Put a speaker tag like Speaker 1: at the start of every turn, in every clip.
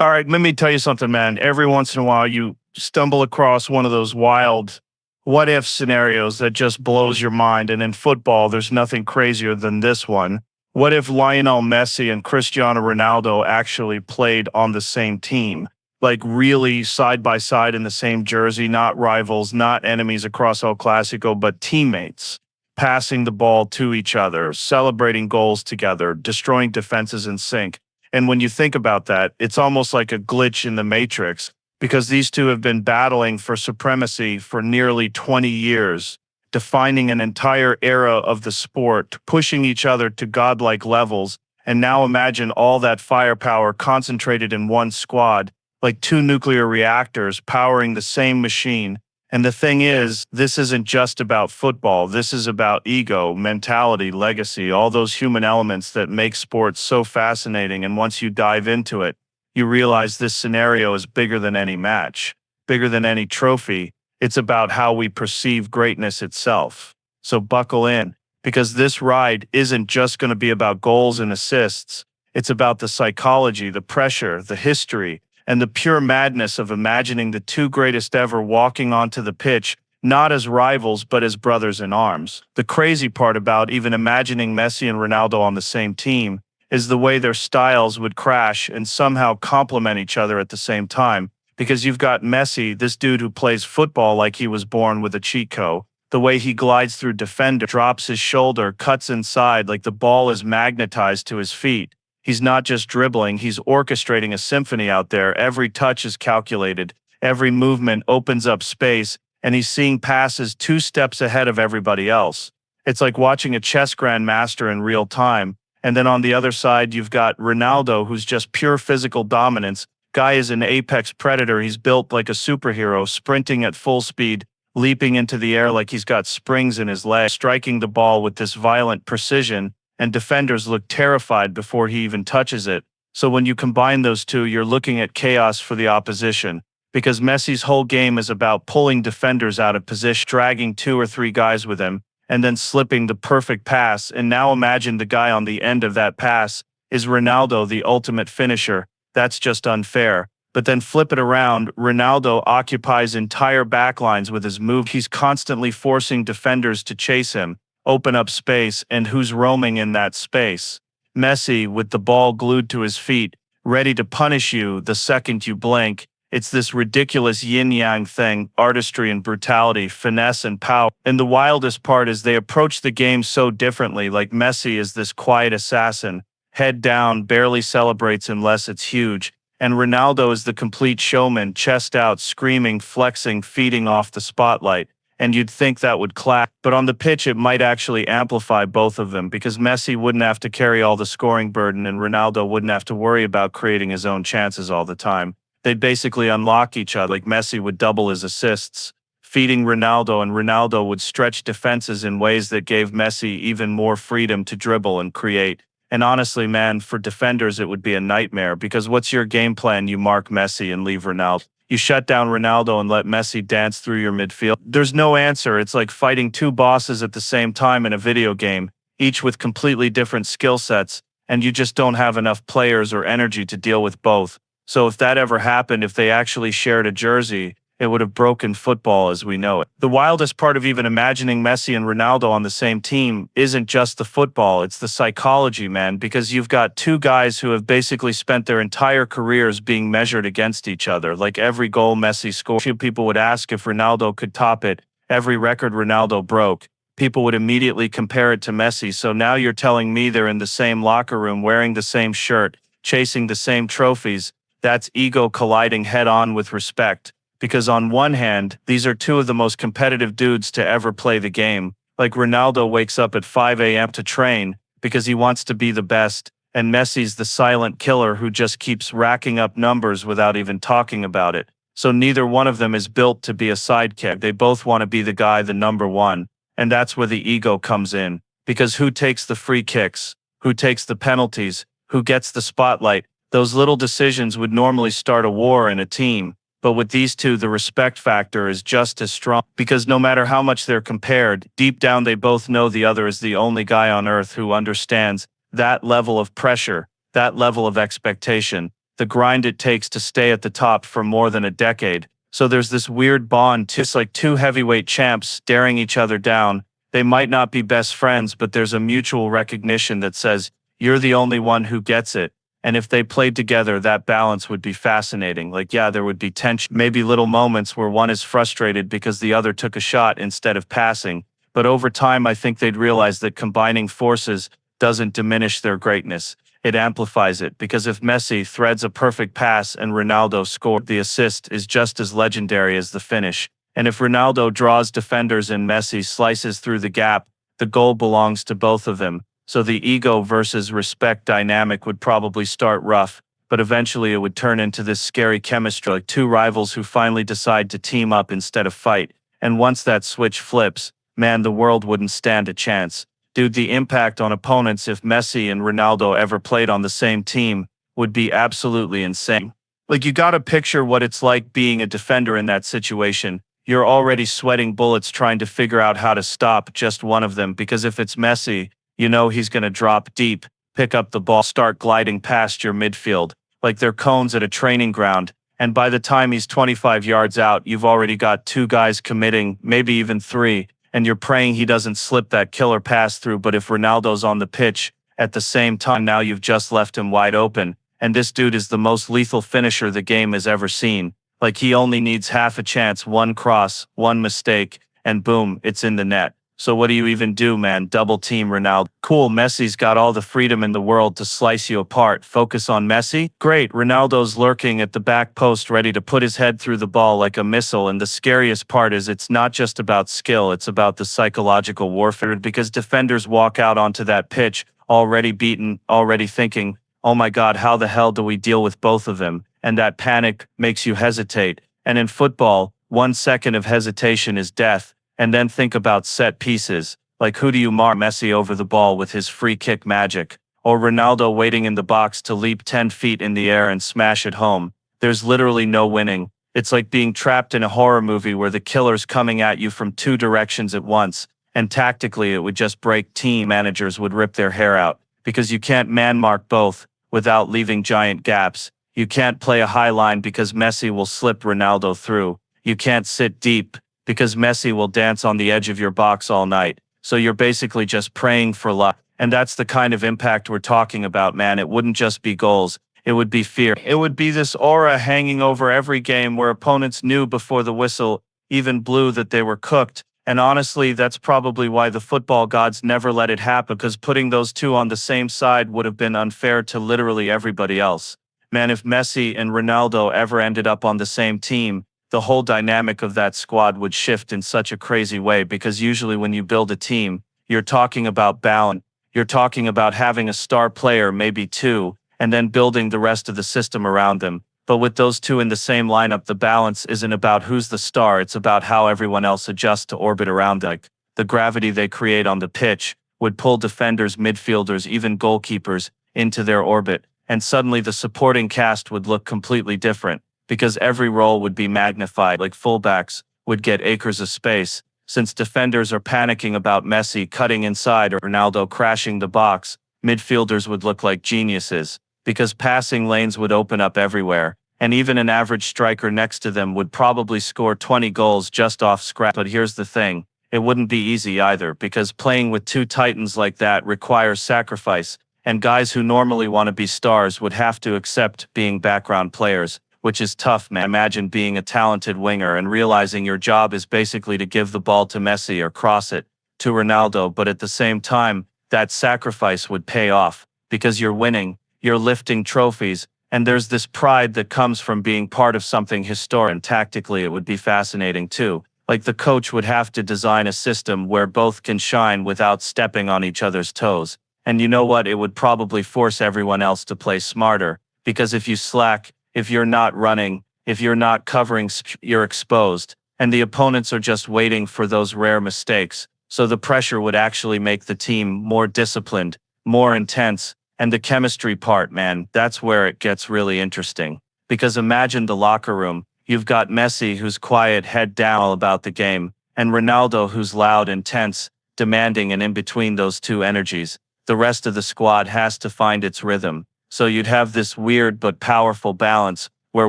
Speaker 1: All right, let me tell you something, man. Every once in a while, you stumble across one of those wild what if scenarios that just blows your mind. And in football, there's nothing crazier than this one. What if Lionel Messi and Cristiano Ronaldo actually played on the same team? Like, really side by side in the same jersey, not rivals, not enemies across El Clasico, but teammates, passing the ball to each other, celebrating goals together, destroying defenses in sync. And when you think about that, it's almost like a glitch in the matrix because these two have been battling for supremacy for nearly 20 years, defining an entire era of the sport, pushing each other to godlike levels. And now imagine all that firepower concentrated in one squad, like two nuclear reactors powering the same machine. And the thing is, this isn't just about football. This is about ego, mentality, legacy, all those human elements that make sports so fascinating. And once you dive into it, you realize this scenario is bigger than any match, bigger than any trophy. It's about how we perceive greatness itself. So buckle in, because this ride isn't just going to be about goals and assists. It's about the psychology, the pressure, the history, and the pure madness of imagining the two greatest ever walking onto the pitch, not as rivals, but as brothers in arms. The crazy part about even imagining Messi and Ronaldo on the same team is the way their styles would crash and somehow complement each other at the same time. Because you've got Messi, this dude who plays football like he was born with a cheat code. The way he glides through defender, drops his shoulder, cuts inside like the ball is magnetized to his feet. He's not just dribbling, he's orchestrating a symphony out there. Every touch is calculated, every movement opens up space, and he's seeing passes 2 steps ahead of everybody else. It's like watching a chess grandmaster in real time. And then on the other side, you've got Ronaldo, who's just pure physical dominance. Guy is an apex predator. He's built like a superhero, sprinting at full speed, leaping into the air like he's got springs in his legs, striking the ball with this violent precision, and defenders look terrified before he even touches it. So when you combine those two, you're looking at chaos for the opposition, because Messi's whole game is about pulling defenders out of position, dragging 2 or 3 guys with him, and then slipping the perfect pass. And now imagine the guy on the end of that pass is Ronaldo, the ultimate finisher. That's just unfair. But then flip it around, Ronaldo occupies entire backlines with his move. He's constantly forcing defenders to chase him, open up space, and who's roaming in that space? Messi, with the ball glued to his feet, ready to punish you the second you blink. It's this ridiculous yin-yang thing, artistry and brutality, finesse and power. And the wildest part is they approach the game so differently. Like Messi is this quiet assassin, head down, barely celebrates unless it's huge. And Ronaldo is the complete showman, chest out, screaming, flexing, feeding off the spotlight. And you'd think that would clash. But on the pitch, it might actually amplify both of them, because Messi wouldn't have to carry all the scoring burden and Ronaldo wouldn't have to worry about creating his own chances all the time. They'd basically unlock each other. Like Messi would double his assists, feeding Ronaldo, and Ronaldo would stretch defenses in ways that gave Messi even more freedom to dribble and create. And honestly, man, for defenders, it would be a nightmare, because what's your game plan? You mark Messi and leave Ronaldo. You shut down Ronaldo and let Messi dance through your midfield. There's no answer. It's like fighting 2 bosses at the same time in a video game, each with completely different skill sets, and you just don't have enough players or energy to deal with both. So if that ever happened, if they actually shared a jersey, it would have broken football as we know it. The wildest part of even imagining Messi and Ronaldo on the same team isn't just the football, it's the psychology, man, because you've got 2 guys who have basically spent their entire careers being measured against each other. Like every goal Messi scored, people would ask if Ronaldo could top it. Every record Ronaldo broke, people would immediately compare it to Messi. So now you're telling me they're in the same locker room, wearing the same shirt, chasing the same trophies. That's ego colliding head-on with respect. Because on one hand, these are 2 of the most competitive dudes to ever play the game. Like Ronaldo wakes up at 5 a.m. to train because he wants to be the best, and Messi's the silent killer who just keeps racking up numbers without even talking about it. So neither one of them is built to be a sidekick. They both want to be the guy, the number one. And that's where the ego comes in. Because who takes the free kicks? Who takes the penalties? Who gets the spotlight? Those little decisions would normally start a war in a team. But with these 2, the respect factor is just as strong, because no matter how much they're compared, deep down they both know the other is the only guy on earth who understands that level of pressure, that level of expectation. the grind it takes to stay at the top for more than a decade. So there's this weird bond, just like two heavyweight champs staring each other down. They might not be best friends, but there's a mutual recognition that says, you're the only one who gets it. And if they played together, that balance would be fascinating. Like, yeah, there would be tension, maybe little moments where one is frustrated because the other took a shot instead of passing. But over time, I think they'd realize that combining forces doesn't diminish their greatness. It amplifies it, because if Messi threads a perfect pass and Ronaldo scored, the assist is just as legendary as the finish. And if Ronaldo draws defenders and Messi slices through the gap, the goal belongs to both of them. So the ego versus respect dynamic would probably start rough, but eventually it would turn into this scary chemistry, like two rivals who finally decide to team up instead of fight. And once that switch flips, man, the world wouldn't stand a chance. Dude, the impact on opponents if Messi and Ronaldo ever played on the same team would be absolutely insane. Like, you gotta picture what it's like being a defender in that situation. You're already sweating bullets trying to figure out how to stop just one of them, because if it's Messi, you know he's gonna drop deep, pick up the ball, start gliding past your midfield, like they're cones at a training ground. And by the time he's 25 yards out, you've already got two guys committing, maybe even three, and you're praying he doesn't slip that killer pass through. But if Ronaldo's on the pitch at the same time, now you've just left him wide open. And this dude is the most lethal finisher the game has ever seen. Like, he only needs half a chance, one cross, one mistake, and boom, it's in the net. So what do you even do, man? Double team Ronaldo. Cool, Messi's got all the freedom in the world to slice you apart. Focus on Messi? Great, Ronaldo's lurking at the back post ready to put his head through the ball like a missile. And the scariest part is it's not just about skill, it's about the psychological warfare, because defenders walk out onto that pitch already beaten, already thinking, oh my God, how the hell do we deal with both of them? And that panic makes you hesitate. And in football, 1 second of hesitation is death. And then think about set pieces. Like, who do you mark? Messi over the ball with his free kick magic, or Ronaldo waiting in the box to leap 10 feet in the air and smash it home. There's literally no winning. It's like being trapped in a horror movie where the killer's coming at you from two directions at once. And tactically, it would just break. Team managers would rip their hair out, because you can't man mark both without leaving giant gaps. You can't play a high line because Messi will slip Ronaldo through. You can't sit deep because Messi will dance on the edge of your box all night. So you're basically just praying for luck. And that's the kind of impact we're talking about, man. It wouldn't just be goals. It would be fear. It would be this aura hanging over every game where opponents knew before the whistle even blew that they were cooked. And honestly, that's probably why the football gods never let it happen, because putting those two on the same side would have been unfair to literally everybody else. Man, if Messi and Ronaldo ever ended up on the same team, the whole dynamic of that squad would shift in such a crazy way, because usually when you build a team, you're talking about balance. You're talking about having a star player, maybe two, and then building the rest of the system around them. But with those two in the same lineup, the balance isn't about who's the star, it's about how everyone else adjusts to orbit around them. Like, the gravity they create on the pitch would pull defenders, midfielders, even goalkeepers into their orbit. And suddenly the supporting cast would look completely different, because every role would be magnified. Like, fullbacks would get acres of space, since defenders are panicking about Messi cutting inside or Ronaldo crashing the box. Midfielders would look like geniuses, because passing lanes would open up everywhere, and even an average striker next to them would probably score 20 goals just off scrap. But here's the thing, it wouldn't be easy either, because playing with two titans like that requires sacrifice, and guys who normally want to be stars would have to accept being background players, which is tough, man. Imagine being a talented winger and realizing your job is basically to give the ball to Messi or cross it to Ronaldo, but at the same time, that sacrifice would pay off, because you're winning, you're lifting trophies, and there's this pride that comes from being part of something historic. And tactically, it would be fascinating too. Like, the coach would have to design a system where both can shine without stepping on each other's toes. And you know what? It would probably force everyone else to play smarter, because if you slack, if you're not running, if you're not covering, you're exposed, and the opponents are just waiting for those rare mistakes. So the pressure would actually make the team more disciplined, more intense. And the chemistry part, man, that's where it gets really interesting. Because imagine the locker room. You've got Messi, who's quiet, head down, all about the game, and Ronaldo, who's loud, intense, demanding, and in between those two energies, the rest of the squad has to find its rhythm.
Speaker 2: So you'd have this weird but powerful balance where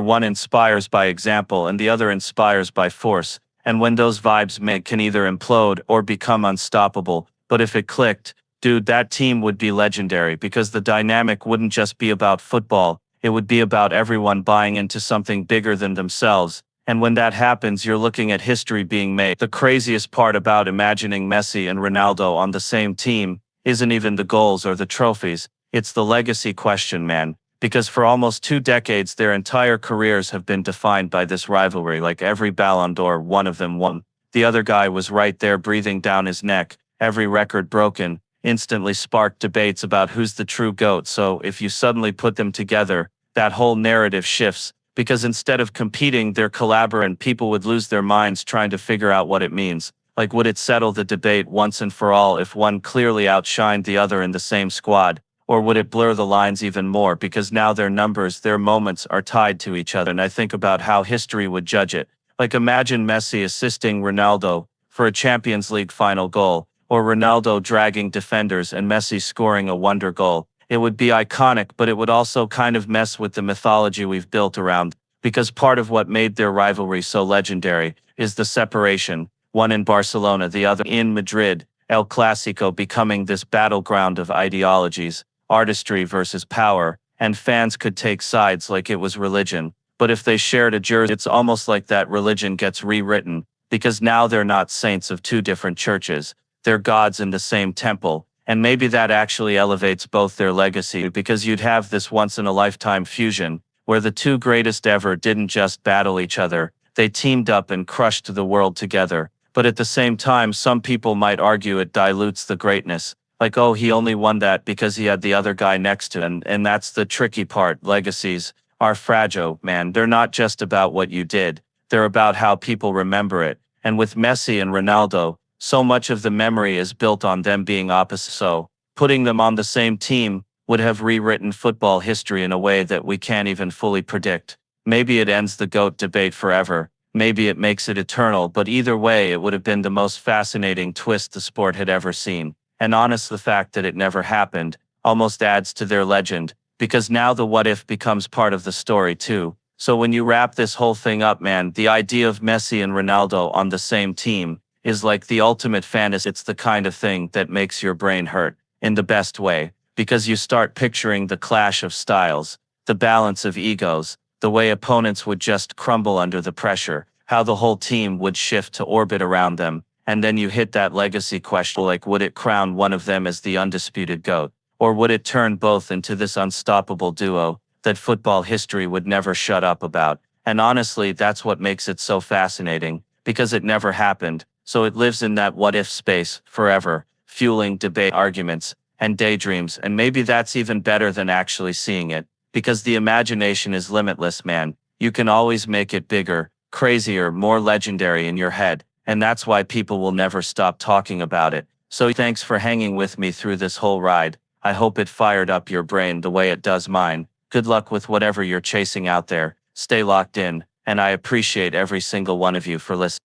Speaker 2: one inspires by example and the other inspires by force. And when those vibes can either implode or become unstoppable. But if it clicked, dude, that team would be legendary because the dynamic wouldn't just be about football. It would be about everyone buying into something bigger than themselves. And when that happens, you're looking at history being made. The craziest part about imagining Messi and Ronaldo on the same team isn't even the goals or the trophies. It's the legacy question, man. Because for almost 2 decades, their entire careers have been defined by this rivalry. Like every Ballon d'Or one of them won, the other guy was right there breathing down his neck. Every record broken instantly sparked debates about who's the true GOAT. So if you suddenly put them together, that whole narrative shifts. Because instead of competing, they're collaborating. People would lose their minds trying to figure out what it means. Like, would it settle the debate once and for all if one clearly outshined the other in the same squad? Or would it blur the lines even more because now their numbers, their moments are tied to each other? And I think about how history would judge it. Like, imagine Messi assisting Ronaldo for a Champions League final goal, or Ronaldo dragging defenders and Messi scoring a wonder goal. It would be iconic, but it would also kind of mess with the mythology we've built around, because part of what made their rivalry so legendary is the separation, one in Barcelona, the other in Madrid, El Clasico becoming this battleground of ideologies, artistry versus power, and fans could take sides like it was religion. But if they shared a jersey, it's almost like that religion gets rewritten, because now they're not saints of two different churches, they're gods in the same temple. And maybe that actually elevates both their legacy, because you'd have this once-in-a-lifetime fusion, where the two greatest ever didn't just battle each other, they teamed up and crushed the world together. But at the same time, some people might argue it dilutes the greatness. Like, oh, he only won that because he had the other guy next to him. And that's the tricky part. Legacies are fragile, man. They're not just about what you did. They're about how people remember it. And with Messi and Ronaldo, so much of the memory is built on them being opposite. So putting them on the same team would have rewritten football history in a way that we can't even fully predict. Maybe it ends the GOAT debate forever. Maybe it makes it eternal. But either way, it would have been the most fascinating twist the sport had ever seen. And honestly, the fact that it never happened almost adds to their legend, because now the what if becomes part of the story too. So when you wrap this whole thing up, man, the idea of Messi and Ronaldo on the same team is like the ultimate fantasy. It's the kind of thing that makes your brain hurt in the best way, because you start picturing the clash of styles, the balance of egos, the way opponents would just crumble under the pressure, how the whole team would shift to orbit around them. And then you hit that legacy question, like, would it crown one of them as the undisputed GOAT? Or would it turn both into this unstoppable duo that football history would never shut up about? And honestly, that's what makes it so fascinating, because it never happened. So it lives in that what-if space forever, fueling debate, arguments, and daydreams. And maybe that's even better than actually seeing it, because the imagination is limitless, man. You can always make it bigger, crazier, more legendary in your head. And that's why people will never stop talking about it. So thanks for hanging with me through this whole ride. I hope it fired up your brain the way it does mine. Good luck with whatever you're chasing out there. Stay locked in, and I appreciate every single one of you for listening.